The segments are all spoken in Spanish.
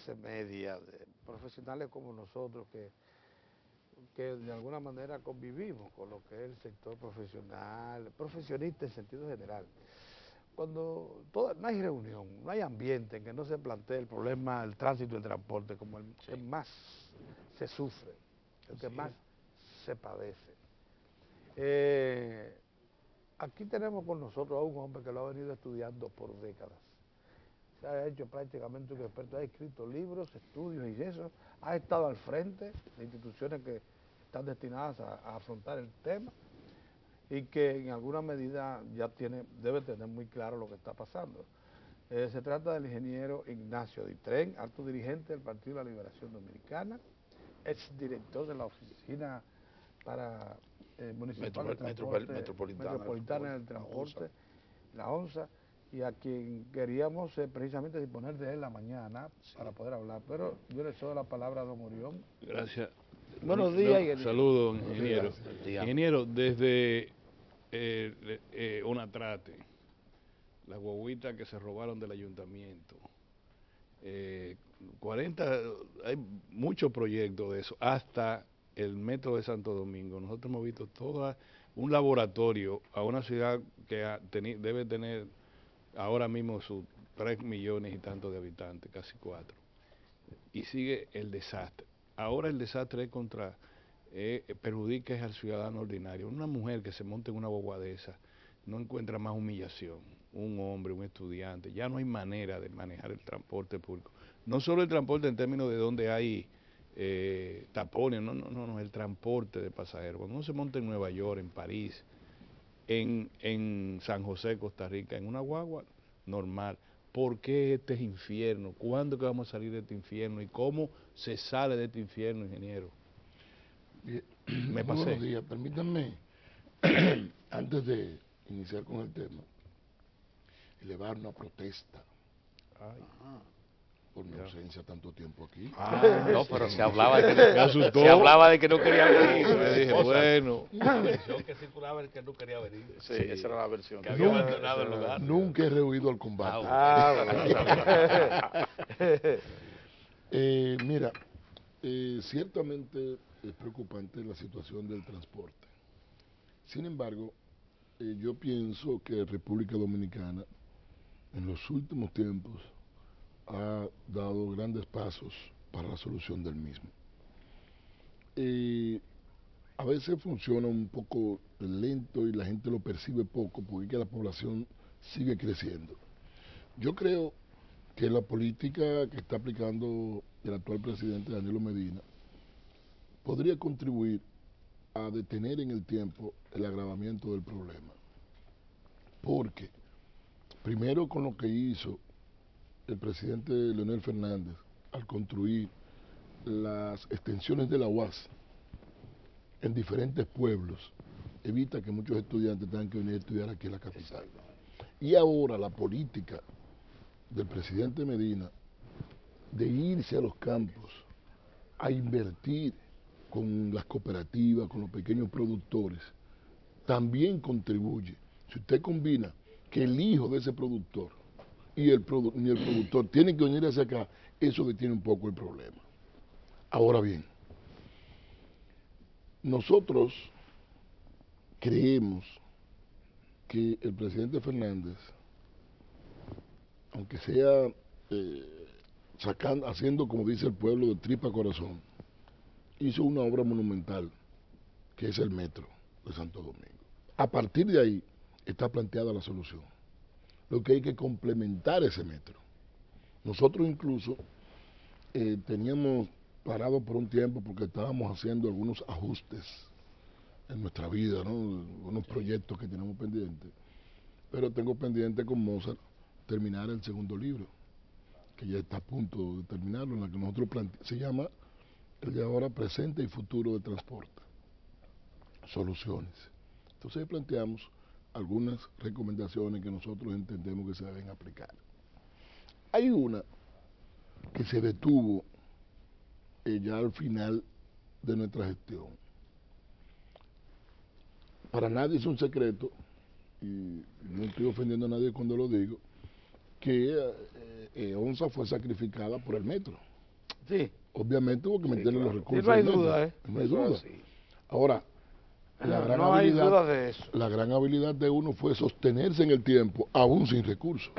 clase media, de profesionales como nosotros que de alguna manera convivimos con lo que es el sector profesional, profesionista en sentido general. Cuando no hay reunión, no hay ambiente en que no se plantee el problema del tránsito y el transporte como el que más se sufre, el que más se padece. Aquí tenemos con nosotros a un hombre que lo ha venido estudiando por décadas. Se ha hecho prácticamente un experto, ha escrito libros, estudios y eso, ha estado al frente de instituciones que están destinadas a afrontar el tema y que en alguna medida ya debe tener muy claro lo que está pasando. Se trata del ingeniero Ignacio Ditren, alto dirigente del Partido de la Liberación Dominicana, exdirector de la Oficina para Municipal de Transporte Metropolitana del Transporte, la ONSA, y a quien queríamos precisamente disponer de él la mañana para poder hablar. Pero yo le cedo la palabra a don Orión. Gracias. Buenos días, ingeniero. Saludos, ingeniero. Ingeniero, desde Onatrate, la guaguita que se robaron del ayuntamiento, 40, hay muchos proyectos de eso, hasta el metro de Santo Domingo. Nosotros hemos visto todo un laboratorio a una ciudad que debe tener ahora mismo sus 3 millones y tantos de habitantes, casi 4. Y sigue el desastre. Ahora el desastre es perjudica al ciudadano ordinario. Una mujer que se monte en una guagua de esa no encuentra más humillación. Un hombre, un estudiante, ya no hay manera de manejar el transporte público. No solo el transporte en términos de donde hay tapones, no, el transporte de pasajeros. Cuando uno se monta en Nueva York, en París, en San José, Costa Rica, en una guagua normal, ¿por qué este es infierno? ¿Cuándo que vamos a salir de este infierno? ¿Y cómo se sale de este infierno, ingeniero? Bien, Me pasé. Buenos días, permítanme, antes de iniciar con el tema, elevar una protesta por mi ausencia tanto tiempo aquí. No, pero se hablaba de que no quería venir. Me dije, bueno. La versión que circulaba es que no quería venir. Sí, esa era la versión. Que había abandonado el lugar. Nunca he rehuido al combate. Mira, ciertamente es preocupante la situación del transporte. Sin embargo, yo pienso que República Dominicana en los últimos tiempos ha dado grandes pasos para la solución del mismo. A veces funciona un poco lento y la gente lo percibe poco porque es que la población sigue creciendo. Yo creo que la política que está aplicando el actual presidente Danilo Medina podría contribuir a detener en el tiempo el agravamiento del problema. Porque, primero con lo que hizo el presidente Leonel Fernández al construir las extensiones de la UAS en diferentes pueblos, evita que muchos estudiantes tengan que venir a estudiar aquí en la capital. Y ahora la política del presidente Medina de irse a los campos a invertir con las cooperativas, con los pequeños productores, también contribuye. Si usted combina que el hijo de ese productor y el productor tienen que venir hacia acá, eso detiene un poco el problema. Ahora bien, nosotros creemos que el presidente Fernández, aunque sea haciendo, como dice el pueblo, de tripa corazón, hizo una obra monumental, que es el metro de Santo Domingo. A partir de ahí está planteada la solución. Lo que hay que complementar ese metro. Nosotros incluso teníamos parado por un tiempo porque estábamos haciendo algunos ajustes en nuestra vida, ¿no? Unos proyectos que tenemos pendientes. Pero tengo pendiente con Mozart terminar el segundo libro, que ya está a punto de terminarlo, en la que nosotros se llama el de ahora presente y futuro de transporte. Soluciones. Entonces planteamos algunas recomendaciones que nosotros entendemos que se deben aplicar. Hay una que se detuvo ya al final de nuestra gestión. Para nadie es un secreto, y no estoy ofendiendo a nadie cuando lo digo, que Onza fue sacrificada por el metro. Sí. Obviamente hubo que meterle los recursos. Sí, no hay al metro. duda, ¿eh? No hay Eso duda. es así. Ahora, No hay duda de eso. la gran habilidad de uno fue sostenerse en el tiempo, aún sin recursos.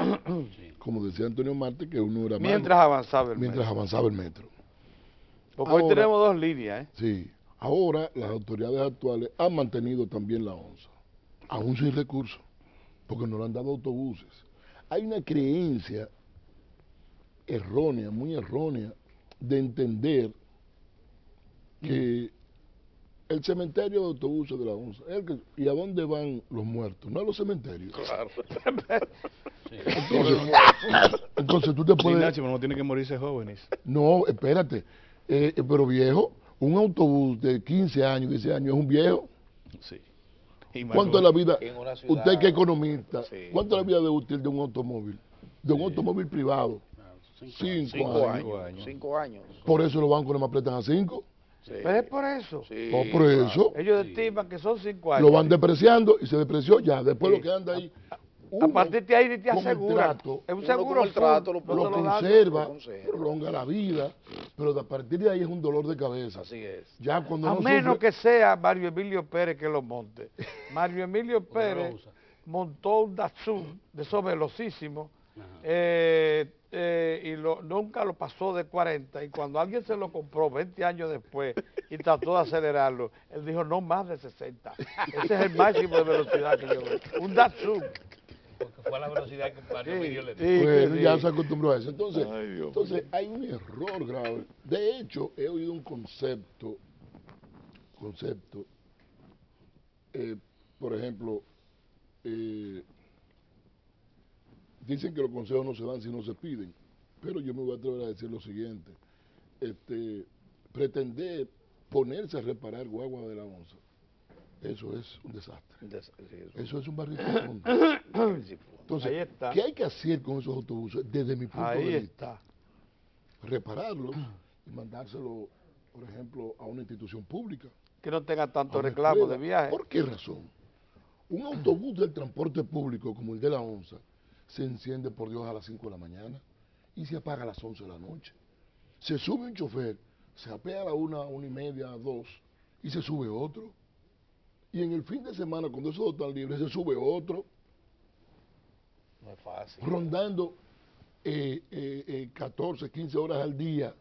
Como decía Antonio Marte, que uno era Mientras malo, avanzaba el mientras metro. avanzaba el metro. Porque hoy Ahora- tenemos dos líneas, ¿eh? Sí, ahora las autoridades actuales han mantenido también la onza, aún sin recursos, porque no le han dado autobuses. Hay una creencia errónea, muy errónea, de entender que el cementerio de autobuses de la onza, ¿y a dónde van los muertos? No a los cementerios. Claro. Entonces tú te puedes... Ignacio, pero no tiene que morirse jóvenes. No, espérate, pero viejo, un autobús de 15 años, 16 años es un viejo. Sí. Y más ¿Cuánto es la joven. vida? En una ciudad- Usted que es economista, Sí. ¿cuánto es la vida de útil de un automóvil? De un automóvil privado. 5 años. 5 años. Por eso los bancos no me apretan a 5. Sí. Pero es por eso. Sí, Por eso Ellos estiman que son 5 años. lo van depreciando y se depreció ya. Después Sí. lo que anda ahí. A uno, partir de ahí te con el aseguran. trato, Es un uno seguro con el trato full, lo no lo te lo dan. conserva, lo conserva. prolonga la vida, pero a partir de ahí es un dolor de cabeza. Así es. Ya cuando A no menos sufre- que sea Mario Emilio Pérez que lo monte. Mario Emilio Pérez montó un Datsun de esos velocísimos y nunca lo pasó de 40. Y cuando alguien se lo compró 20 años después y trató de acelerarlo, él dijo no más de 60. Ese es el máximo de velocidad que yo veo. Un Datsun. Porque fue a la velocidad que Mario Emilio le dio. Sí, Bueno, que ya sí. se acostumbró a eso. Entonces, Ay, Dios entonces hay un error grave. De hecho, he oído un concepto, por ejemplo, dicen que los consejos no se dan si no se piden, pero yo me voy a atrever a decir lo siguiente, pretender ponerse a reparar guagua de la onza, eso es un desastre, eso es un barril profundo. Ahí Entonces, está. ¿qué hay que hacer con esos autobuses desde mi punto Ahí de vista? está. Repararlos y mandárselo, por ejemplo, a una institución pública. Que no tenga a tanto una reclamo de escuela. viaje. ¿Por qué razón? Un autobús del transporte público como el de la onza se enciende, por Dios, a las 5 de la mañana y se apaga a las 11 de la noche. Se sube un chofer, se apea a la 1:30, 2 y se sube otro. Y en el fin de semana, cuando esos dos están libres, se sube otro, No es fácil. rondando 14, 15 horas al día,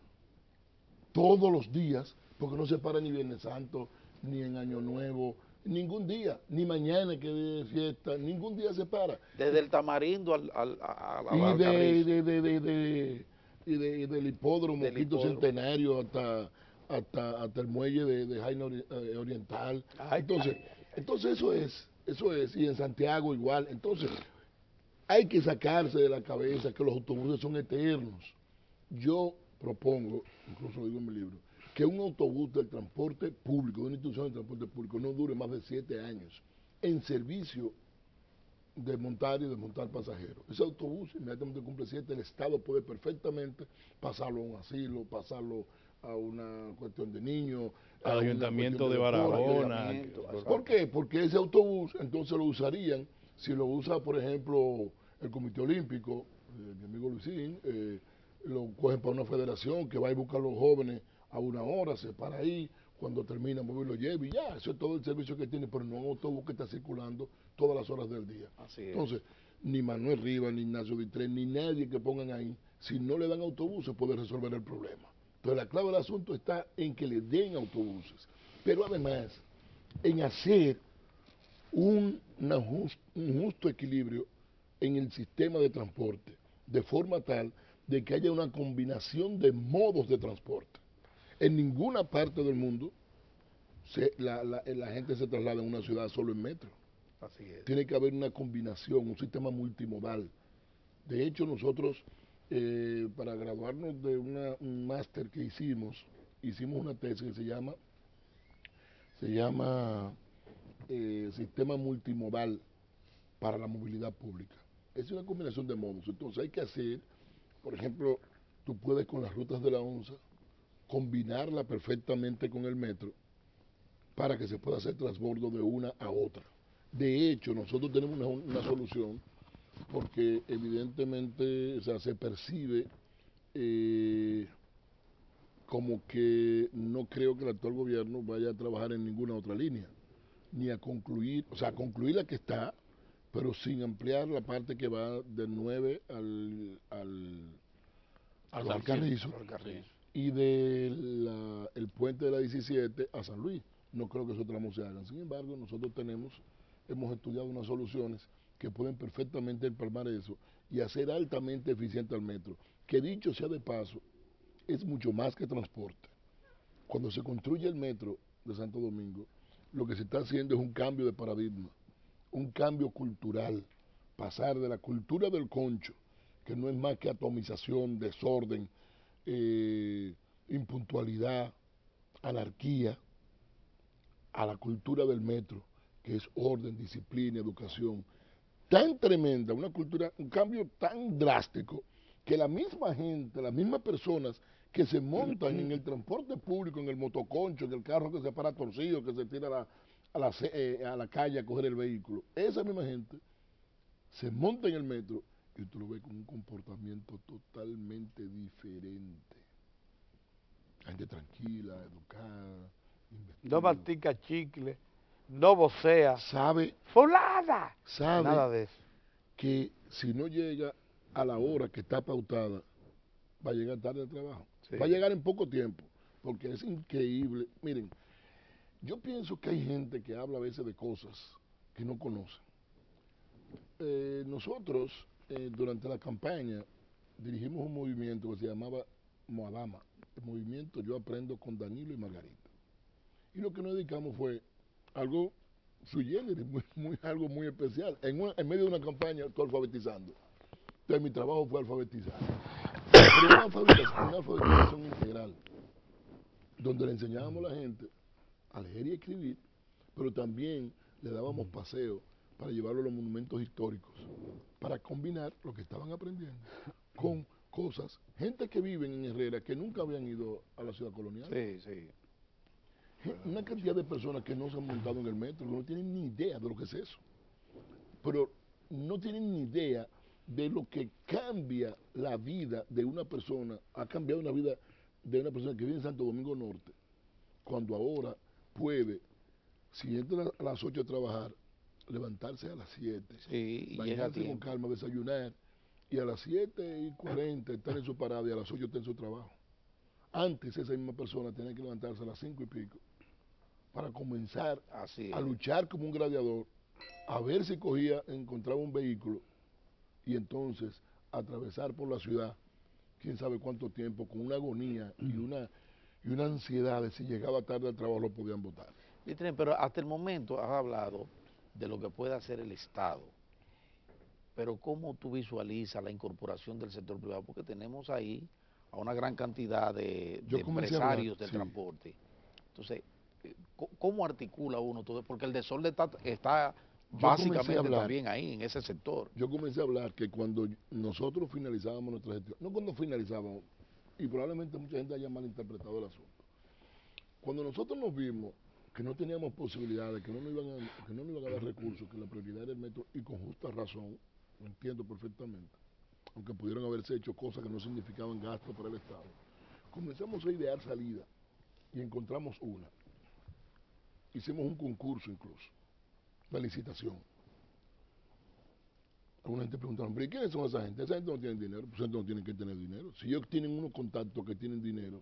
todos los días, porque no se para ni Viernes Santo, ni en Año Nuevo, ningún día, ni mañana que de fiesta, ningún día se para. Desde el Tamarindo al Y Carrizo. del hipódromo Del Quinto hipódromo. Centenario hasta el muelle de Jaina Oriental. Ay, Entonces eso es, y en Santiago igual. Entonces, hay que sacarse de la cabeza que los autobuses son eternos. Yo propongo, incluso lo digo en mi libro, que un autobús del transporte público, de una institución de transporte público, no dure más de 7 años en servicio de montar y desmontar pasajeros. Ese autobús inmediatamente cumple 7, el Estado puede perfectamente pasarlo a un asilo, pasarlo a una cuestión de niños, Al a una ayuntamiento cuestión de Barahona. ayuntamiento, ¿Por qué? Porque ese autobús entonces lo usarían, si lo usa, por ejemplo, el Comité Olímpico, mi amigo Luisín, lo cogen para una federación que va a buscar a los jóvenes a 1 hora, se para ahí, cuando termina, móvil lo lleva y ya, eso es todo el servicio que tiene, pero no un autobús que está circulando todas las horas del día. Así es. Entonces, ni Manuel Rivas, ni Ignacio Vitré, ni nadie que pongan ahí, si no le dan autobuses puede resolver el problema. Entonces la clave del asunto está en que le den autobuses, pero además en hacer un justo equilibrio en el sistema de transporte, de forma tal de que haya una combinación de modos de transporte. En ninguna parte del mundo la gente se traslada en una ciudad solo en metro. Así es. Tiene que haber una combinación, un sistema multimodal. De hecho, nosotros, para graduarnos de un máster que hicimos una tesis que se llama Sistema Multimodal para la Movilidad Pública. Es una combinación de modos. Entonces hay que hacer, por ejemplo, tú puedes con las rutas de la onza combinarla perfectamente con el metro para que se pueda hacer transbordo de una a otra. De hecho, nosotros tenemos una solución porque evidentemente, o sea, se percibe como que no creo que el actual gobierno vaya a trabajar en ninguna otra línea, ni a concluir, o sea, a concluir la que está, pero sin ampliar la parte que va del 9 al Carrizo, y del puente de la 17 a San Luis. No creo que esos tramos se hagan. Sin embargo, nosotros hemos estudiado unas soluciones que pueden perfectamente empalmar eso y hacer altamente eficiente al metro, que dicho sea de paso, es mucho más que transporte. Cuando se construye el metro de Santo Domingo, lo que se está haciendo es un cambio de paradigma, un cambio cultural, pasar de la cultura del concho, que no es más que atomización, desorden, impuntualidad, anarquía, a la cultura del metro, que es orden, disciplina, educación, tan tremenda, una cultura, un cambio tan drástico, que la misma gente, las mismas personas que se montan en el transporte público, en el motoconcho, en el carro que se para torcido, que se tira a la calle a coger el vehículo, esa misma gente se monta en el metro y tú lo ves con un comportamiento totalmente diferente. Gente tranquila, educada, no mastica chicle, no vocea, sabe fulana, nada de eso. Que si no llega a la hora que está pautada, va a llegar tarde al trabajo. Sí. Va a llegar en poco tiempo, porque es increíble. Miren, yo pienso que hay gente que habla a veces de cosas que no conocen. Nosotros, durante la campaña, dirigimos un movimiento que se llamaba Moadama, el movimiento Yo Aprendo con Danilo y Margarita. Y lo que nos dedicamos fue algo sui generis, algo muy especial. En medio de una campaña estoy alfabetizando. Entonces mi trabajo fue alfabetizar. Pero una alfabetización integral, donde le enseñábamos a la gente a leer y escribir, pero también le dábamos paseo para llevarlo a los monumentos históricos, para combinar lo que estaban aprendiendo con cosas, gente que viven en Herrera que nunca habían ido a la ciudad colonial. Sí, sí. Una cantidad de personas que no se han montado en el metro, que no tienen ni idea de lo que es eso. Pero no tienen ni idea de lo que cambia la vida de una persona, ha cambiado la vida de una persona que vive en Santo Domingo Norte, cuando ahora puede, si entra a las 8 a trabajar, levantarse a las 7, sí, bañarse con calma, desayunar, y a las 7:40 estar en su parada y a las 8 está en su trabajo. Antes esa misma persona tenía que levantarse a las 5 y pico para comenzar a luchar como un gladiador, a ver si encontraba un vehículo y entonces atravesar por la ciudad, quién sabe cuánto tiempo, con una agonía y una ansiedad de si llegaba tarde al trabajo lo podían votar. Pero hasta el momento has hablado de lo que puede hacer el Estado, pero ¿cómo tú visualizas la incorporación del sector privado? Porque tenemos ahí a una gran cantidad de empresarios del transporte. Entonces, ¿cómo articula uno todo? Porque el desorden está básicamente también ahí, en ese sector. Yo comencé a hablar que cuando nosotros finalizábamos nuestra gestión, no cuando finalizábamos, y probablemente mucha gente haya malinterpretado el asunto, cuando nosotros nos vimos que no teníamos posibilidades, que no nos iban a dar recursos, que la prioridad era el metro, y con justa razón, lo entiendo perfectamente, aunque pudieron haberse hecho cosas que no significaban gasto para el Estado, comenzamos a idear salida y encontramos una. Hicimos un concurso incluso, una licitación. Alguna gente preguntaron, ¿pero quiénes son esa gente? Esa gente no tiene dinero, pues ellos no tienen que tener dinero. Si ellos tienen unos contactos que tienen dinero,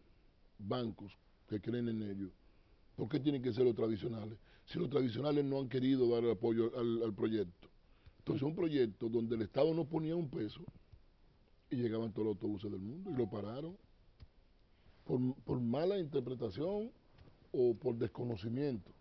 bancos que creen en ellos, ¿por qué tienen que ser los tradicionales? Si los tradicionales no han querido dar el apoyo al proyecto. Entonces un proyecto donde el Estado no ponía un peso y llegaban todos los autobuses del mundo y lo pararon por mala interpretación o por desconocimiento.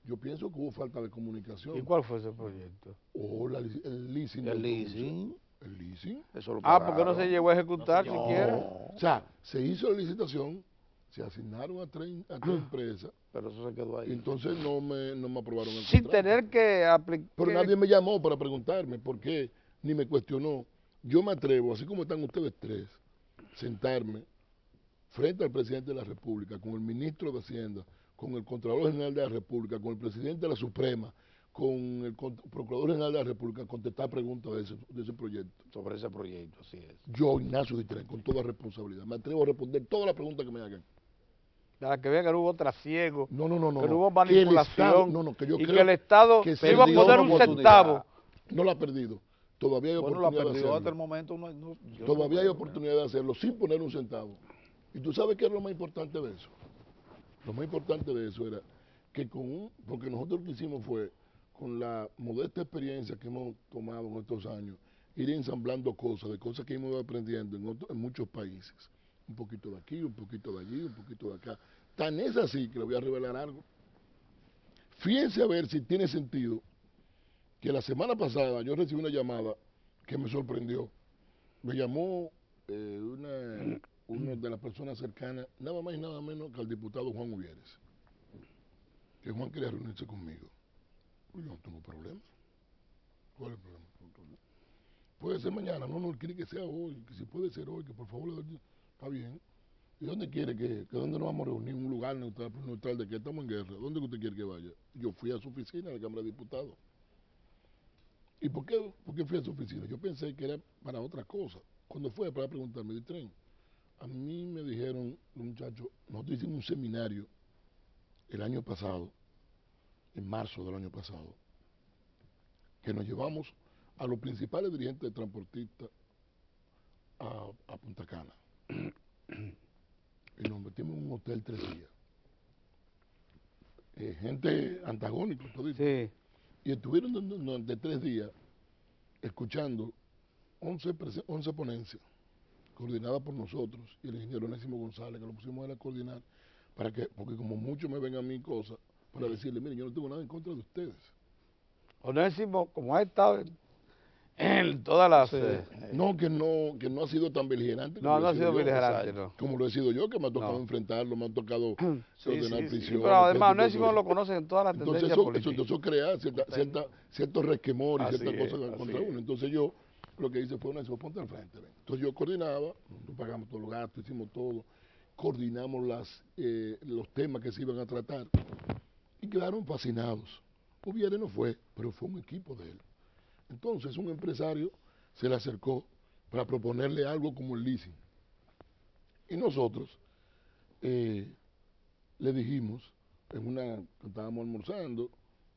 Yo pienso que hubo falta de comunicación. ¿Y cuál fue ese proyecto? El leasing. ¿El leasing? ¿El leasing? Eso lo ¿por qué no se llegó a ejecutar siquiera? O sea, se hizo la licitación, se asignaron a tres empresas. Pero eso se quedó ahí. Entonces no me aprobaron el Sin contrato. tener que aplicar. Pero nadie me llamó para preguntarme por qué, ni me cuestionó. Yo me atrevo, así como están ustedes tres, sentarme frente al presidente de la República, con el ministro de Hacienda, con el Contralor General de la República, con el presidente de la Suprema, con el Procurador General de la República a contestar preguntas de ese proyecto. Sobre ese proyecto, así es. Yo, Ignacio Ditren, con toda responsabilidad, me atrevo a responder todas las preguntas que me hagan. Para que vean que no hubo trasiego, No, que no hubo manipulación, que yo y creo que el Estado que se iba a poner un centavo. No la ha perdido. Todavía hay Bueno, la oportunidad de perdió hacerlo. hasta el momento. Todavía hay oportunidad de hacerlo sin poner un centavo. Y tú sabes qué es lo más importante de eso. Lo más importante de eso era que porque nosotros lo que hicimos fue, con la modesta experiencia que hemos tomado en estos años, ir ensamblando cosas, de cosas que hemos ido aprendiendo en muchos países. Un poquito de aquí, un poquito de allí, un poquito de acá. Tan es así que le voy a revelar algo. Fíjense a ver si tiene sentido que la semana pasada yo recibí una llamada que me sorprendió. Me llamó una de las personas cercanas, nada más y nada menos que al diputado Juan Uvieres, que Juan quería reunirse conmigo. Pues yo no tengo problema. ¿Cuál es el problema? Puede ser mañana, no, quiere que sea hoy, que si puede ser hoy, que por favor le doy. Está bien. ¿Y dónde quiere que dónde nos vamos a reunir? Un lugar neutral de que estamos en guerra. ¿Dónde usted quiere que vaya? Yo fui a su oficina, a la Cámara de Diputados. ¿Y por qué fui a su oficina? Yo pensé que era para otra cosa. Cuando fue para preguntarme de tren, a mí me dijeron los muchachos, nosotros hicimos un seminario el año pasado, en marzo del año pasado, que nos llevamos a los principales dirigentes de transportistas a Punta Cana. Y nos metimos en un hotel 3 días. Gente antagónica, todito. Sí. Y estuvieron durante 3 días escuchando 11 ponencias coordinadas por nosotros y el ingeniero Onésimo González, que lo pusimos a él a coordinar, porque como muchos me ven a mí cosas, para decirle, mire, yo no tengo nada en contra de ustedes. Onésimo, como ha estado en todas las... No, que no ha sido tan beligerante. No ha sido beligerante, no. Como lo he sido yo, que me ha tocado enfrentarlo, me ha tocado ordenar prisión. Pero además Onésimo lo conocen en todas las tendencias políticas. Entonces eso crea ciertos resquemores y ciertas cosas contra uno. Entonces yo lo que hice fue, Onésimo, ponte al frente. Ven. Entonces yo coordinaba, pagamos todos los gastos, hicimos todo, coordinamos los temas que se iban a tratar y quedaron fascinados. Uvieres no fue, pero fue un equipo de él. Entonces un empresario se le acercó para proponerle algo como el leasing. Y nosotros le dijimos, estábamos almorzando,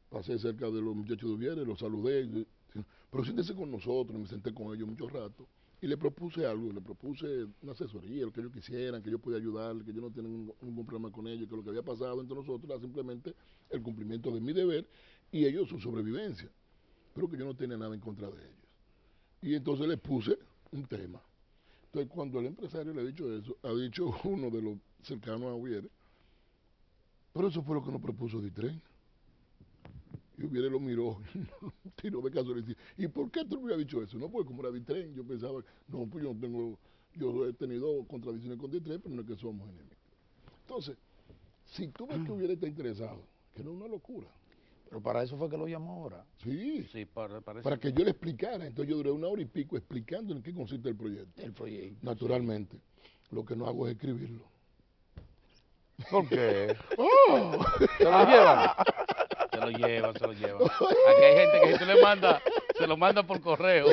pasé cerca de los muchachos de Uvieres, los saludé, pero siéntese con nosotros, me senté con ellos mucho rato, y le propuse algo, le propuse una asesoría, lo que ellos quisieran, que yo podía ayudarles, que yo no tenía ningún problema con ellos, que lo que había pasado entre nosotros era simplemente el cumplimiento de mi deber y ellos su sobrevivencia, pero que yo no tenía nada en contra de ellos. Y entonces le puse un tema. Entonces cuando el empresario le ha dicho eso, ha dicho uno de los cercanos a Uvieres, pero eso fue lo que nos propuso Ditren. Y Uvieres lo miró, tiró de caso y le dice, ¿y por qué tú me habías dicho eso? No, porque como era Ditren, yo pensaba, no, pues yo he tenido contradicciones con Ditren, pero no es que somos enemigos. Entonces, si tú ves que Uvieres está interesado, que no es una locura. Pero para eso fue que lo llamó ahora. Sí, para que yo le explicara. Entonces yo duré 1 hora y pico explicando en qué consiste el proyecto. El proyecto. Naturalmente, lo que no hago es escribirlo. ¿Por qué? ¡Oh! ¿Se lo llevan? Se lo llevan. Aquí hay gente que si tú le mandas, se lo manda por correo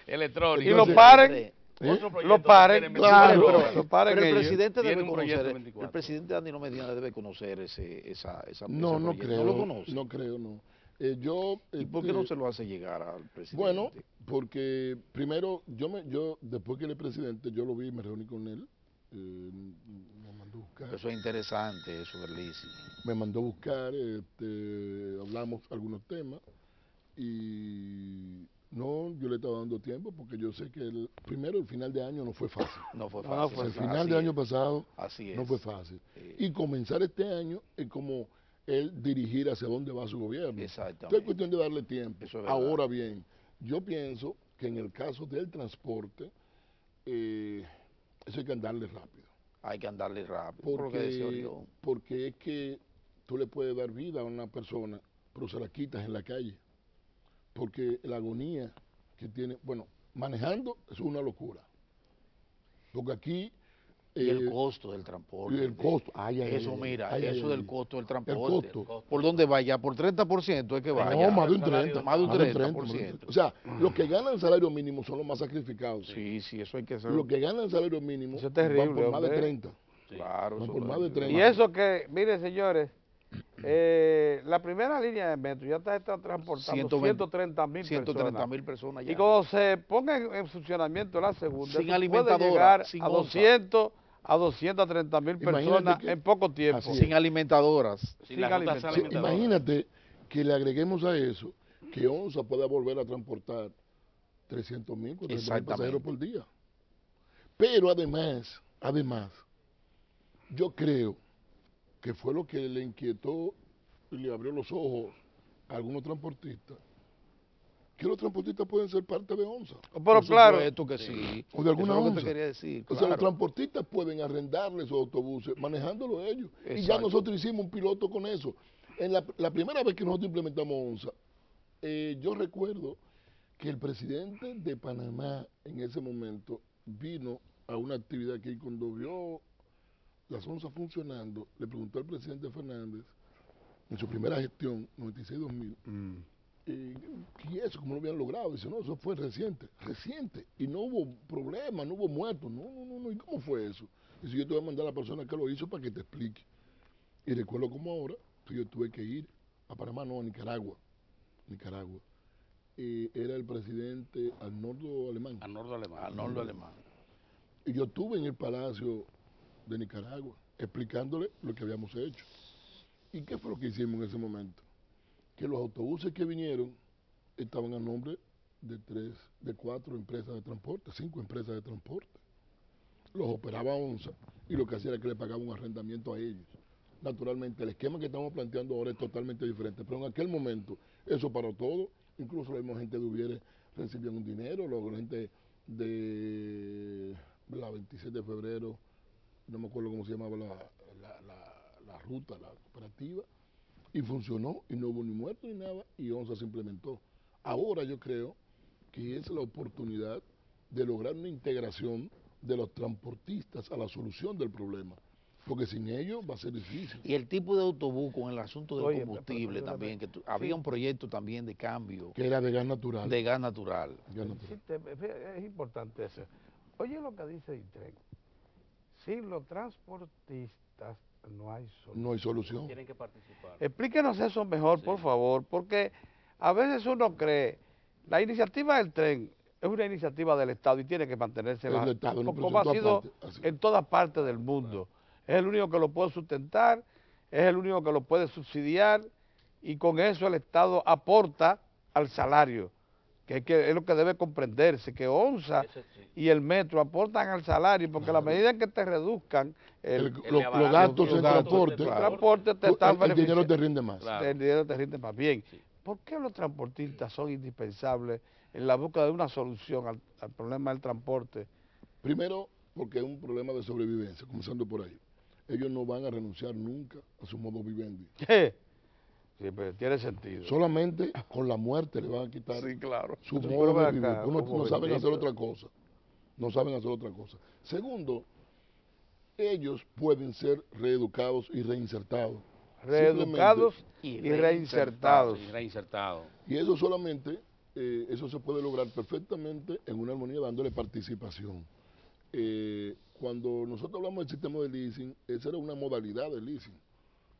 electrónico. Y lo paren. Otro proyecto Lo paren, claro. pero lo paren Pero el ellos. presidente Tiene debe un proyecto conocer, 24. el presidente Danilo Medina debe conocer esa No proyecto. creo. ¿No lo conoce? No creo, no. ¿Y por qué no se lo hace llegar al presidente? Bueno, porque primero, yo después que él es presidente, yo lo vi y me reuní con él. Me mandó a buscar. Eso es interesante, eso del leasing. Me mandó a buscar, hablamos algunos temas y no, yo le estaba dando tiempo porque yo sé que el final de año no fue fácil. No fue fácil. El final del año pasado Así es. no fue fácil. Y comenzar este año es como él dirigir hacia dónde va su gobierno. Exactamente. Entonces es cuestión de darle tiempo. Eso es verdad. Ahora bien, yo pienso que en el caso del transporte, eso hay que andarle rápido. Hay que andarle rápido. Por lo que decía Orión. Porque es que tú le puedes dar vida a una persona, pero se la quitas en la calle. Porque la agonía que tiene, bueno, manejando es una locura. Porque aquí Y el costo del transporte. Y el costo. Eso, mira, eso del costo del El transporte. costo. ¿Por dónde vaya? ¿Por 30% es que vaya? No, más de un 30. Más de un 30%. O sea, los que ganan salario mínimo son los más sacrificados. Sí, eso hay que saber. Los que ganan salario mínimo Eso es terrible, van por más de hombre. 30. Claro, Van eso por lo más de es. 30. Y eso que, miren señores, la primera línea de metro ya está transportando 130.000 personas ya. Y cuando se ponga en funcionamiento la segunda, Sin eso alimentadora, puede llegar sin a onza. 230.000 Imagínate personas que- en poco tiempo. Así es. Sin alimentadoras. Sin alimentar. Imagínate que le agreguemos a eso que ONSA pueda volver a transportar 300.000, 400.000 Exactamente. pasajeros por día. Pero además, yo creo que fue lo que le inquietó y le abrió los ojos a algunos transportistas, que los transportistas pueden ser parte de ONSA. Pero Por claro, supuesto que sí. O de alguna Eso es lo que onza. te quería decir. O sea, Claro. los transportistas pueden arrendarle sus autobuses manejándolo ellos. Y ya Exacto. nosotros hicimos un piloto con eso. En la primera vez que nosotros implementamos ONSA, yo recuerdo que el presidente de Panamá en ese momento vino a una actividad aquí y cuando vio las ONSA funcionando, le preguntó al presidente Fernández, en su primera gestión, 96-2000, ¿y eso cómo lo habían logrado? Dice, no, eso fue reciente, y no hubo problema, no hubo muertos, no, ¿y cómo fue eso? Dice, yo te voy a mandar a la persona que lo hizo para que te explique. Y recuerdo como ahora, que yo tuve que ir a Panamá, no, a Nicaragua. Era el presidente Arnoldo Alemán. Arnoldo Alemán. Y yo estuve en el Palacio de Nicaragua explicándole lo que habíamos hecho. ¿Y qué fue lo que hicimos en ese momento? Que los autobuses que vinieron estaban a nombre de 4 empresas de transporte, 5 empresas de transporte. Los operaba ONSA y lo que hacía era que le pagaba un arrendamiento a ellos. Naturalmente, el esquema que estamos planteando ahora es totalmente diferente, pero en aquel momento eso paró todo, incluso la misma gente de Uvieres recibían un dinero, la gente de la 27 de febrero, no me acuerdo cómo se llamaba la ruta, la cooperativa, y funcionó, y no hubo ni muerto ni nada, y ONSA se implementó. Ahora yo creo que es la oportunidad de lograr una integración de los transportistas a la solución del problema, porque sin ellos va a ser difícil. Y el tipo de autobús con el asunto del Oye, combustible pero, también, que había un proyecto también de cambio Que era de gas natural. de gas natural. Gas natural. es importante eso. Oye lo que dice Intren. Sin los transportistas no hay solución. No hay solución. Tienen que participar. Explíquenos eso mejor, por favor, porque a veces uno cree, la iniciativa del tren es una iniciativa del Estado y tiene que mantenerse Es del Estado, no, pero como ha en sido todas partes, así. en todas partes del mundo. Es el único que lo puede sustentar, es el único que lo puede subsidiar y con eso el Estado aporta al salario, que es lo que debe comprenderse, que ONSA Eso sí. y el metro aportan al salario, porque a la medida en que te reduzcan Los gastos en transporte, el transporte te está el dinero beneficiando. te rinde más. Claro. El dinero te rinde más bien. ¿Por qué los transportistas son indispensables en la búsqueda de una solución al problema del transporte? Primero, porque es un problema de sobrevivencia, comenzando por ahí. Ellos no van a renunciar nunca a su modo vivendi. Sí, pero tiene sentido. Solamente con la muerte le van a quitar Sí, claro. su Pero modo ven de vivir. acá, Uno un no saben hacer momentito. otra cosa. No saben hacer otra cosa. Segundo, ellos pueden ser reeducados y reinsertados. Reeducados Simplemente- y reinsertados. Sí, reinsertado. Y eso solamente, eso se puede lograr perfectamente en una armonía dándole participación. Cuando nosotros hablamos del sistema de leasing, esa era una modalidad de leasing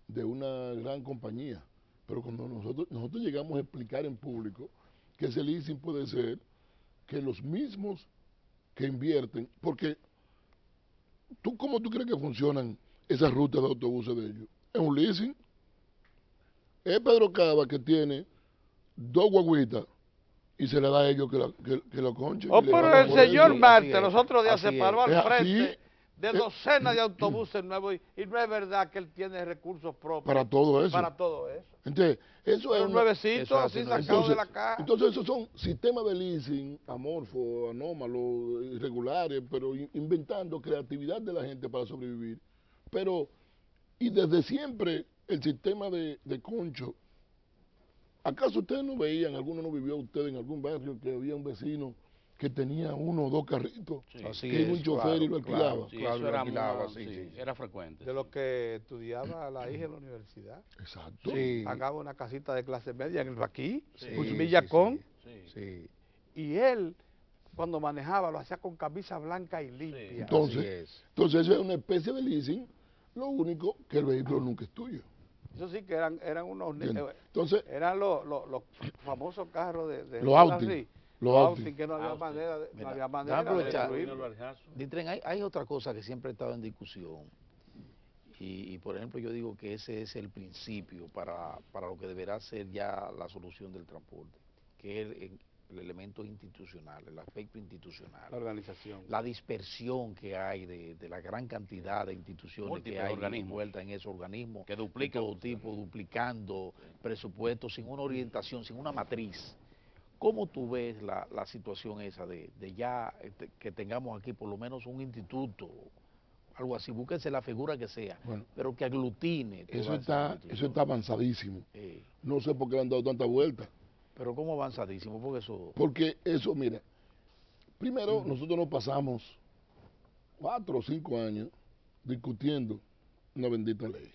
de una gran compañía. Pero cuando nosotros llegamos a explicar en público que ese leasing puede ser que los mismos que invierten, porque ¿cómo tú crees que funcionan esas rutas de autobuses de ellos? Es un leasing. Es Pedro Cava que tiene 2 guaguitas y se le da a ellos que lo conchen. Oh, y le pero pagan el por señor ello. Marte es, los otros días así se paró es. al Es frente así. de docenas de autobuses nuevos y no es verdad que él tiene recursos propios Para todo eso. para todo eso. Entonces, eso es Un una- nuevecito eso así hace sacado de la caja. Entonces esos son sistemas de leasing amorfos, anómalos, irregulares, pero inventando creatividad de la gente para sobrevivir. Pero, y desde siempre el sistema de concho, ¿acaso ustedes no veían, alguno no vivió usted en algún barrio que había un vecino que tenía 1 o 2 carritos, Sí. Así que iba un es, chofer claro, y lo alquilaba. claro. Sí, Claro, eso lo era, alquilaba, sí, sí. era frecuente. De los que estudiaba la hija en la universidad. Exacto. Sí. Pagaba una casita de clase media en el Baquí, Sí, en sí, Villacón, Sí. Sí, y él, cuando manejaba, lo hacía con camisa blanca y limpia. Entonces, así es. entonces eso es una especie de leasing, lo único que el vehículo nunca es tuyo. Eso sí que eran unos... ¿Entiendes? Entonces, eran los famosos carros de Los outing, así, los los outing. outing que no había Outing. manera de, Mira, no había déjame manera de aprovechar. destruirlo. Ditren, hay otra cosa que siempre ha estado en discusión y, por ejemplo yo digo que ese es el principio para lo que deberá ser ya la solución del transporte, que es el elemento institucional, el aspecto institucional. La organización. La dispersión que hay de la gran cantidad de instituciones Múltiples que hay organismos. envueltas en esos organismos Que de duplican todo tipo, duplicando presupuestos sin una orientación, sin una matriz. ¿Cómo tú ves la situación esa de ya que tengamos aquí por lo menos un instituto, algo así, búsquense la figura que sea, Bueno, pero que aglutine todas eso esas está instituciones? avanzadísimo. No sé por qué le han dado tanta vuelta. Pero ¿cómo avanzadísimo? Porque eso... Porque eso, mira, primero nosotros nos pasamos 4 o 5 años discutiendo una bendita ley.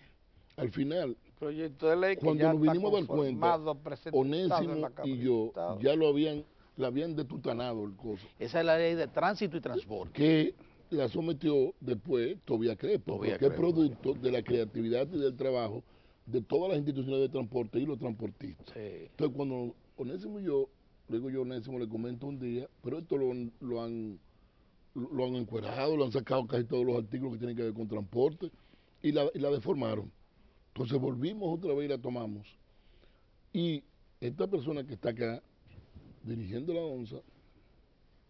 Al final, Proyecto de ley que cuando ya nos está vinimos a dar cuenta, conformado, presentado en Onésimo la Cámara y de yo Diputados. ya le habían detutanado el coso, Esa es la ley de tránsito y transporte. que la sometió después Tobías Crespo, Tobías porque es Crespo, producto de la creatividad y del trabajo de todas las instituciones de transporte y los transportistas. Sí. Entonces, cuando Onésimo y yo, luego yo a Onésimo le comento un día, pero esto lo han encuerado, lo han sacado casi todos los artículos que tienen que ver con transporte y la deformaron. Entonces volvimos otra vez y la tomamos. Y esta persona que está acá, dirigiendo la ONSA,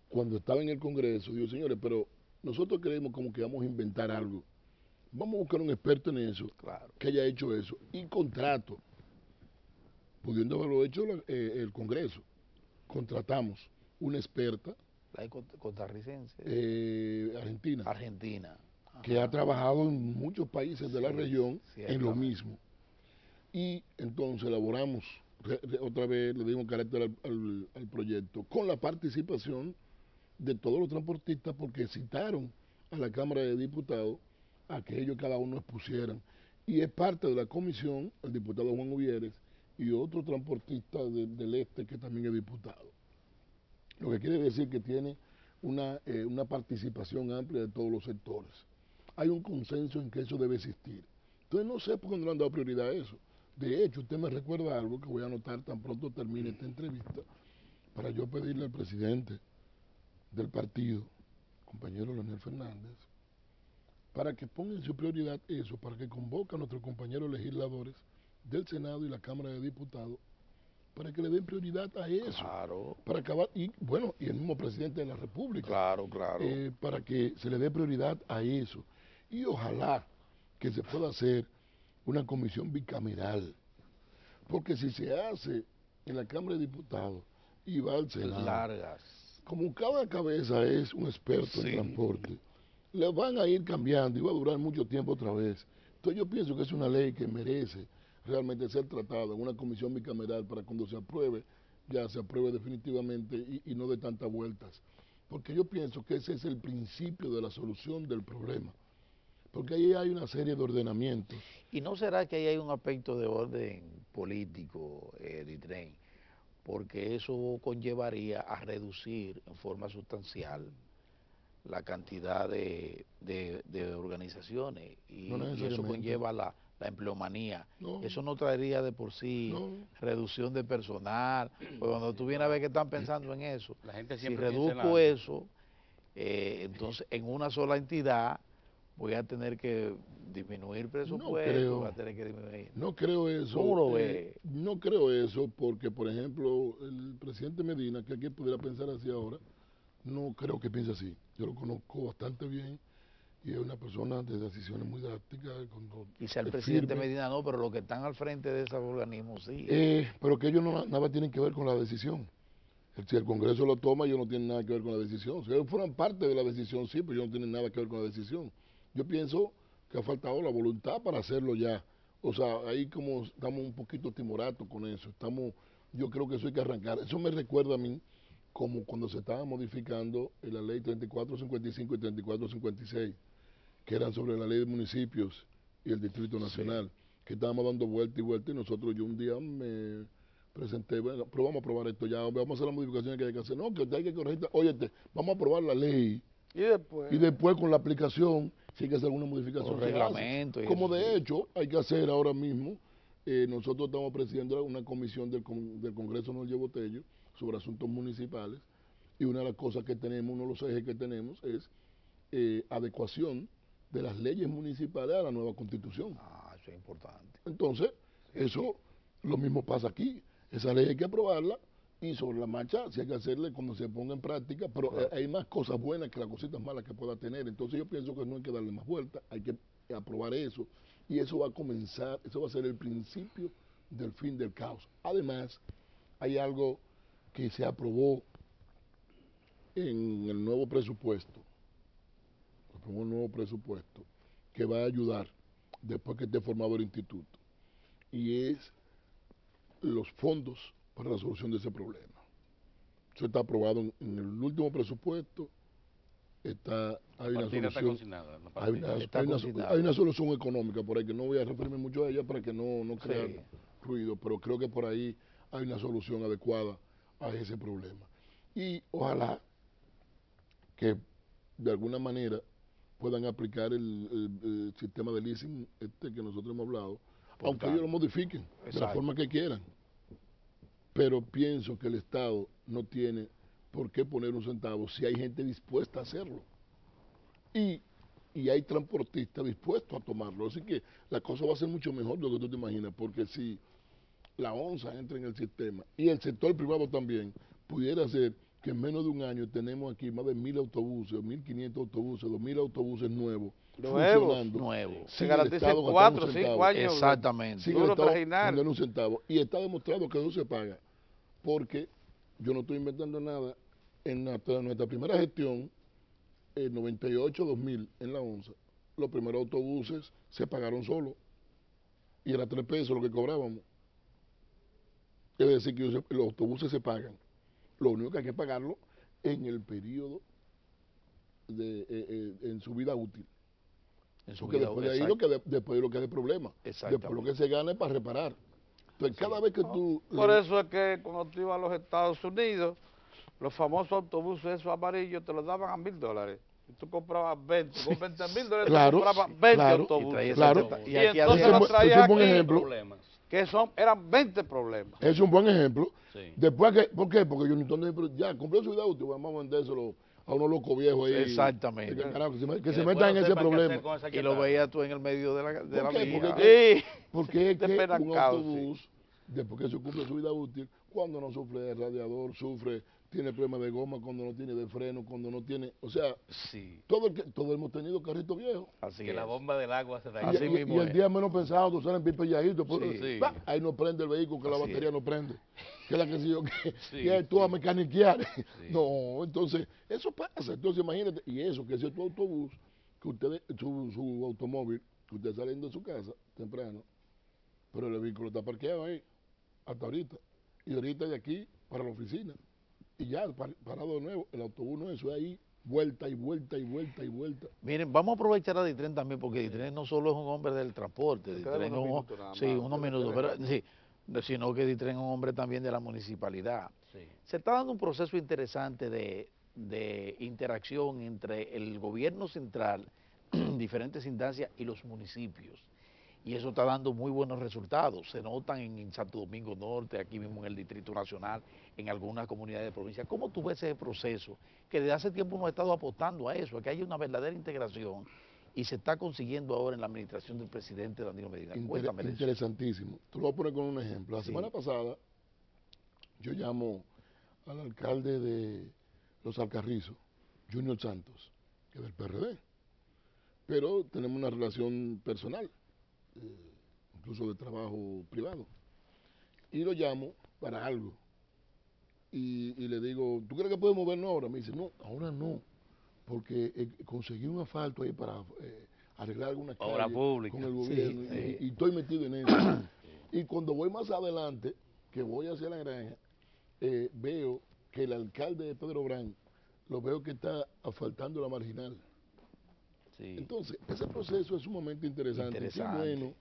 cuando estaba en el Congreso, dijo, señores, pero nosotros creemos como que vamos a inventar algo. Vamos a buscar un experto en eso, Claro. que haya hecho eso. Y contrato, pudiendo haberlo hecho el Congreso, contratamos una experta La ley costarricense. argentina, Argentina. que ha trabajado en muchos países de la Sí, región en lo ciertamente. mismo. Y entonces elaboramos, otra vez le dimos carácter al proyecto, con la participación de todos los transportistas, porque citaron a la Cámara de Diputados a que ellos cada uno expusieran. Y es parte de la comisión el diputado Juan Uvieres y otro transportista del este que también es diputado. Lo que quiere decir que tiene una participación amplia de todos los sectores. Hay un consenso en que eso debe existir. Entonces no sé por qué no le han dado prioridad a eso. De hecho, usted me recuerda algo que voy a anotar tan pronto termine esta entrevista, para yo pedirle al presidente del partido, compañero Leonel Fernández, para que ponga en su prioridad eso, para que convoque a nuestros compañeros legisladores del Senado y la Cámara de Diputados, para que le den prioridad a eso, Claro, para acabar, y bueno, y el mismo presidente de la República, claro, claro. para que se le dé prioridad a eso. Y ojalá que se pueda hacer una comisión bicameral, porque si se hace en la Cámara de Diputados y va al Senado, Largas. como cada cabeza es un experto Sí. en transporte, le van a ir cambiando y va a durar mucho tiempo otra vez. Entonces yo pienso que es una ley que merece realmente ser tratada en una comisión bicameral para cuando se apruebe, ya se apruebe definitivamente y no de tantas vueltas. Porque yo pienso que ese es el principio de la solución del problema. Porque ahí hay una serie de ordenamientos. ¿Y no será que ahí hay un aspecto de orden político, Ditren? Porque eso conllevaría a reducir en forma sustancial la cantidad de organizaciones y, No y eso necesariamente. conlleva la empleomanía. No. Eso no traería de por sí No. reducción de personal. Porque cuando tú vienes a ver que están pensando en eso, La gente si siempre piensa en reduzco la- eso, entonces en una sola entidad voy a tener que disminuir presupuesto, creo. voy a tener que disminuir. No creo eso. ¿Cómo lo ve? No creo eso porque, por ejemplo, el presidente Medina, que aquí pudiera pensar así ahora, no creo que piense así. Yo lo conozco bastante bien y es una persona de decisiones muy drásticas. Quizá el es presidente firme. Medina no, pero los que están al frente de esos organismos sí. Pero que ellos nada tienen que ver con la decisión. Si el Congreso lo toma, ellos no tienen nada que ver con la decisión. Si ellos fueran parte de la decisión, sí, pero ellos no tienen nada que ver con la decisión. Yo pienso que ha faltado la voluntad para hacerlo ya. O sea, ahí como estamos un poquito timoratos con eso. Yo creo que eso hay que arrancar. Eso me recuerda a mí como cuando se estaba modificando la ley 3455 y 3456, que eran sobre la ley de municipios y el Distrito Nacional, que estábamos dando vuelta y vuelta, y nosotros, yo un día me presenté, bueno, pero vamos a aprobar esto ya, vamos a hacer las modificaciones que hay que hacer. No, que usted hay que corregir, óyete, vamos a aprobar la ley. Y después con la aplicación, si hay que hacer alguna modificación. Reglamento. Como de hecho hay que hacer ahora mismo, nosotros estamos presidiendo una comisión del Congreso Norte Botello sobre asuntos municipales, y una de las cosas que tenemos, uno de los ejes que tenemos es adecuación de las leyes municipales a la nueva Constitución. Eso es importante. Entonces, eso, lo mismo pasa aquí. Esa ley hay que aprobarla y sobre la marcha si hay que hacerle cuando se ponga en práctica, pero hay más cosas buenas que las cositas malas que pueda tener. Entonces yo pienso que no hay que darle más vuelta, hay que aprobar eso, y eso va a comenzar, eso va a ser el principio del fin del caos. Además, hay algo que se aprobó en el nuevo presupuesto, que va a ayudar después que esté formado el instituto, y es los fondos para la solución de ese problema. Eso está aprobado en el último presupuesto. Hay una solución económica por ahí, que no voy a referirme mucho a ella para que no crea ruido, pero creo que por ahí hay una solución adecuada a ese problema. Y ojalá que de alguna manera puedan aplicar el sistema de leasing que nosotros hemos hablado, aunque ellos lo modifiquen de la forma que quieran. Pero pienso que el Estado no tiene por qué poner un centavo si hay gente dispuesta a hacerlo. Y hay transportistas dispuestos a tomarlo. Así que la cosa va a ser mucho mejor de lo que tú te imaginas, porque si la ONSA entra en el sistema y el sector privado también, pudiera ser que en menos de un año tenemos aquí más de 1.000 autobuses, 1.500 autobuses, 2.000 autobuses nuevos. Funcionando. Se garantizan 4 o 5 años. Exactamente. Sin el Estado poner un centavo. Y está demostrado que eso se paga. Porque yo no estoy inventando nada. En nuestra primera gestión, en 98-2000, en la ONSA, los primeros autobuses se pagaron solos. Y era 3 pesos lo que cobrábamos. Es decir, que los autobuses se pagan. Lo único que hay que pagarlo en el periodo en su vida útil. Porque después de ahí después lo que hay problema. Después lo que se gana es para reparar. Entonces cada vez que tú... Por eso es que cuando tú ibas a los Estados Unidos, los famosos autobuses esos amarillos te los daban a $1.000. Y tú comprabas 20, con $20,000 claro, tú comprabas 20 claro, autobuses. Y aquí entonces los traías es un buen aquí, ejemplo. Que eran 20 problemas. Es un buen ejemplo. Sí. Después que, ¿por qué? Porque yo ya compré su vida útil, vamos a vendérselo a unos locos viejos ahí. Exactamente. Que se metan en ese problema. Y lo veías tú en el medio de la vía. Porque es que un autobús, después que se cumple su vida útil, cuando no sufre de radiador, tiene problemas de goma, cuando no tiene de freno, cuando no tiene, o sea, todos hemos tenido carritos viejos. Así que la bomba del agua se da. Y el día menos pensado, tú sales en pipelladitos, ahí no prende el vehículo, que la Así batería no prende. Que es la que que tú a mecaniquear. No, entonces, eso pasa. Entonces, imagínate, y eso, que si es tu autobús, que su automóvil, que usted saliendo de su casa temprano, pero el vehículo está parqueado ahí, hasta ahorita. Y ahorita de aquí para la oficina. Y ya, parado de nuevo, el autobús no, eso es ahí, vuelta y vuelta y vuelta y vuelta. Miren, vamos a aprovechar a Ditren también, porque Ditren no solo es un hombre del transporte, Ditren unos minutos, pero sino que Ditren es un hombre también de la municipalidad. Sí. Se está dando un proceso interesante de interacción entre el gobierno central, diferentes instancias y los municipios. Y eso está dando muy buenos resultados. Se notan en Santo Domingo Norte, aquí mismo en el Distrito Nacional, en algunas comunidades de provincia. ¿Cómo tú ves ese proceso? Que desde hace tiempo uno ha estado apostando a eso, a que haya una verdadera integración, y se está consiguiendo ahora en la administración del presidente Danilo Medina. Cuéntame de eso. Interesantísimo. Tú lo voy a poner con un ejemplo. La semana pasada yo llamo al alcalde de Los Alcarrizos, Junior Santos, que es del PRD, pero tenemos una relación personal. Incluso de trabajo privado, y lo llamo para algo y le digo, ¿tú crees que podemos movernos ahora? Me dice, no, ahora no, porque conseguí un asfalto ahí para arreglar alguna calle con el gobierno y estoy metido en eso. Y cuando voy más adelante, que voy hacia la granja, veo que el alcalde de Pedro Brán lo veo que está asfaltando la marginal. Sí. Entonces, ese proceso es sumamente interesante. Qué Interesante. bueno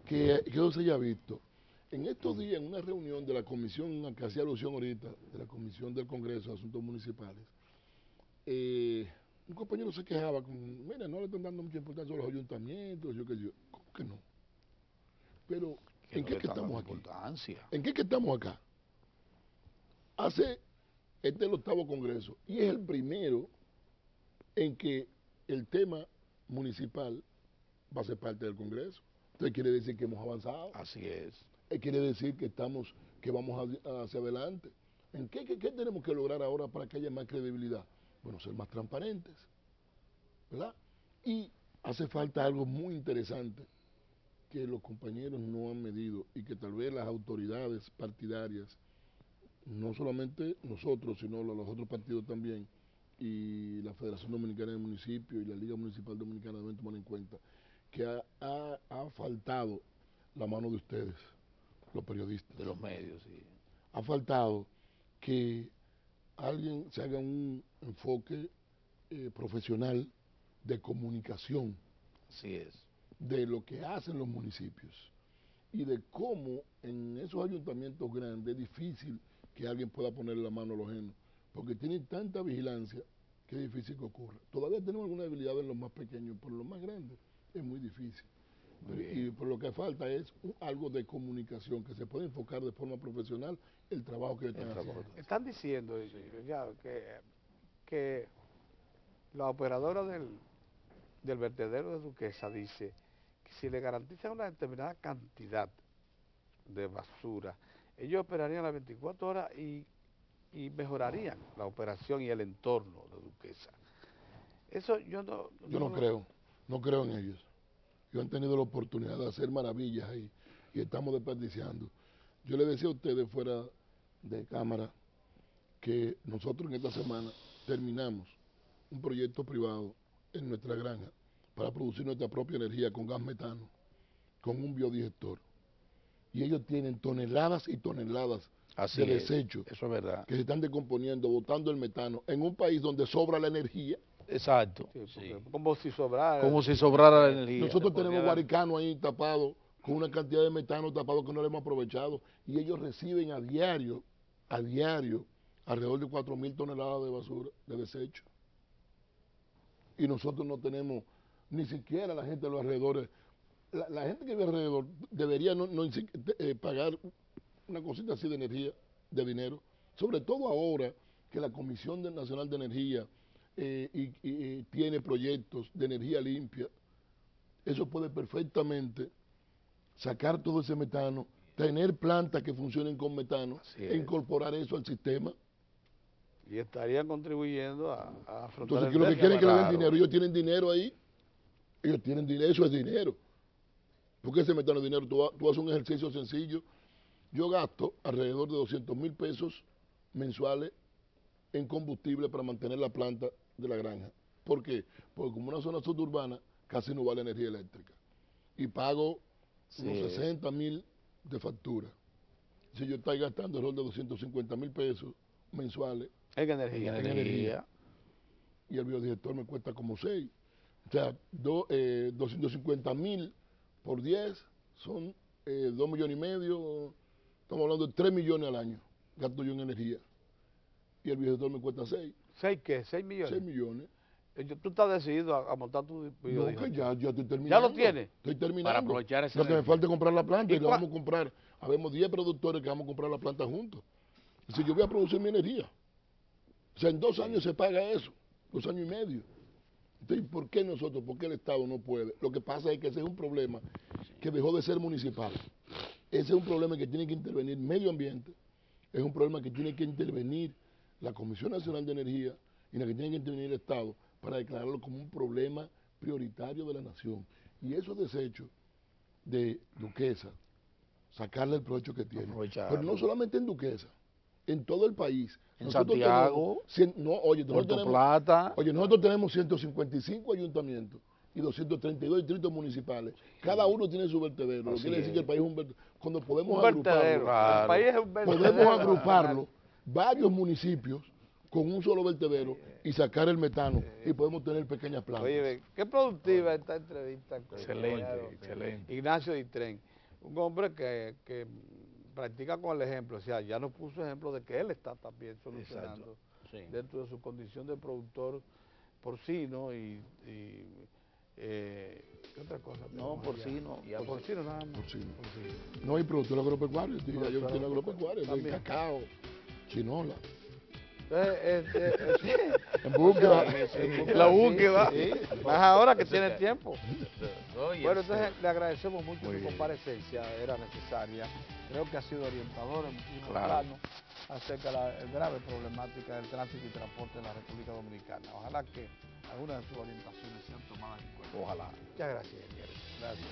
que eso se haya visto. En estos días, en una reunión de la comisión a que hacía alusión ahorita, de la Comisión del Congreso de Asuntos Municipales, un compañero se quejaba mira, no le están dando mucha importancia a los ayuntamientos, ¿cómo que no? Pero, ¿en qué que estamos aquí? ¿En qué que estamos acá? Este es el 8º Congreso y es el primero en que el tema municipal va a ser parte del Congreso. Entonces quiere decir que hemos avanzado. Así es. Quiere decir que vamos hacia adelante. ¿Qué tenemos que lograr ahora para que haya más credibilidad? Bueno, ser más transparentes, ¿verdad? Y hace falta algo muy interesante que los compañeros no han medido y que tal vez las autoridades partidarias, no solamente nosotros, sino los otros partidos también, y la Federación Dominicana de Municipios y la Liga Municipal Dominicana deben tomar en cuenta que ha faltado la mano de ustedes, los periodistas. De los medios, sí. Ha faltado que alguien se haga un enfoque profesional de comunicación. Así es. De lo que hacen los municipios y de cómo en esos ayuntamientos grandes es difícil que alguien pueda ponerle la mano a los ajenos, porque tienen tanta vigilancia que es difícil que ocurra. Todavía tenemos alguna debilidad en los más pequeños, pero en los más grandes es muy difícil. Y por lo que falta es algo de comunicación, que se pueda enfocar de forma profesional el trabajo que están haciendo. Están diciendo que la operadora del vertedero de Duquesa dice que si le garantizan una determinada cantidad de basura, ellos operarían las 24 horas y mejorarían la operación y el entorno de Duquesa. Eso yo no creo en ellos. Ellos han tenido la oportunidad de hacer maravillas ahí y estamos desperdiciando. Yo le decía a ustedes fuera de cámara que nosotros en esta semana terminamos un proyecto privado en nuestra granja para producir nuestra propia energía con gas metano, con un biodigestor. Y ellos tienen toneladas y toneladas de desechos eso es verdad, que se están descomponiendo, botando el metano, en un país donde sobra la energía. Exacto. Sí. Como si sobrara. Como si sobrara la energía. Nosotros tenemos Guaricano ahí tapado, con una cantidad de metano tapado que no le hemos aprovechado, y ellos reciben a diario, alrededor de 4.000 toneladas de basura, de desecho. Y nosotros no tenemos ni siquiera la gente de los alrededores. La gente que vive alrededor debería no pagar una cosita así de energía, de dinero, sobre todo ahora que la Comisión Nacional de Energía tiene proyectos de energía limpia. Eso puede perfectamente sacar todo ese metano, tener plantas que funcionen con metano e incorporar eso al sistema. Y estarían contribuyendo a afrontar. Entonces, ¿qué es lo que quieren que le den dinero? Ellos tienen dinero ahí. Ellos tienen dinero, eso es dinero. ¿Por qué se meten los dinero? Tú haces un ejercicio sencillo. Yo gasto alrededor de 200.000 pesos mensuales en combustible para mantener la planta de la granja. ¿Por qué? Porque como una zona suburbana casi no vale energía eléctrica. Y pago unos 60.000 de factura. Si yo estoy gastando alrededor de 250.000 pesos mensuales en energía. Y el biodigestor me cuesta como 6. O sea, 250.000 por 10 son 2,5 millones. Estamos hablando de 3 millones al año. Gasto yo en energía. Y el biodigestor me cuesta 6. ¿6 qué? ¿6 millones? 6 millones. ¿Tú estás decidido a montar tu biodigestor? No, que ya estoy terminando. ¿Ya lo tienes? Estoy terminando. Para aprovechar ese Lo que me falta es comprar la planta y le cuál? vamos a comprar. Habemos 10 productores que vamos a comprar la planta juntos. Si yo voy a producir mi energía. O sea, en 2 años se paga eso. 2 años y medio. Entonces, ¿por qué nosotros? ¿Por qué el Estado no puede? Lo que pasa es que ese es un problema que dejó de ser municipal. Ese es un problema que tiene que intervenir medio ambiente. Es un problema que tiene que intervenir la Comisión Nacional de Energía y la que tiene que intervenir el Estado para declararlo como un problema prioritario de la nación. Y esos desechos de Duquesa, sacarle el provecho que tiene. Pero no solamente en Duquesa, en todo el país. En Santiago, Puerto Plata. Nosotros tenemos 155 ayuntamientos y 232 distritos municipales. Cada uno tiene su vertedero. Lo que quiere decir que el país es un vertedero. Cuando podemos agruparlo, El país es un vertedero. podemos agruparlo varios municipios con un solo vertedero y sacar el metano y podemos tener pequeñas plantas. Oye, qué productiva esta entrevista. Excelente, excelente. Ignacio Ditren, un hombre que practica con el ejemplo, o sea, ya nos puso ejemplo de que él está también solucionando Sí. dentro de su condición de productor porcino ¿qué otra cosa? No, porcino. Porcino nada más. Porcino. No hay productor agropecuario, ya yo tiene agropecuario, de También. cacao, chinola. En búsqueda. La búsqueda. Sí. Más ahora que tiene tiempo. Oye, Bueno, entonces le agradecemos mucho Muy su bien. comparecencia, era necesaria. Creo que ha sido orientador en primer Claro. plano acerca de la grave problemática del tránsito y transporte en la República Dominicana. Ojalá que algunas de sus orientaciones sean tomadas en cuenta. Ojalá. Muchas gracias, Miguel.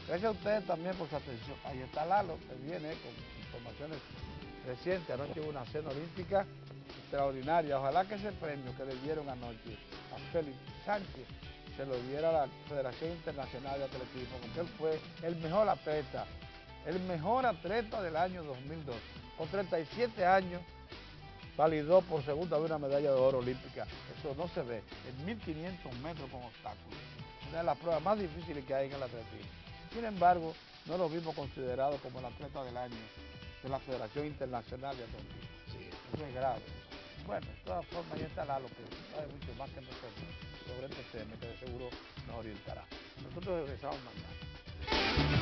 Gracias a ustedes también por su atención. Ahí está Lalo, que viene con informaciones recientes. Anoche hubo una cena olímpica extraordinaria. Ojalá que ese premio que le dieron anoche a Félix Sánchez se lo diera la Federación Internacional de Atletismo, porque él fue el mejor atleta del año 2002. Con 37 años validó por segunda vez una medalla de oro olímpica. Eso no se ve en 1500 metros con obstáculos. Una de las pruebas más difíciles que hay en el atletismo. Sin embargo, no lo vimos considerado como el atleta del año de la Federación Internacional de Atletismo. Sí, eso es grave. Bueno, de todas formas, ya está Lalo, que sabe mucho más que nosotros sobre este tema, que de seguro nos orientará. Nosotros regresamos mañana.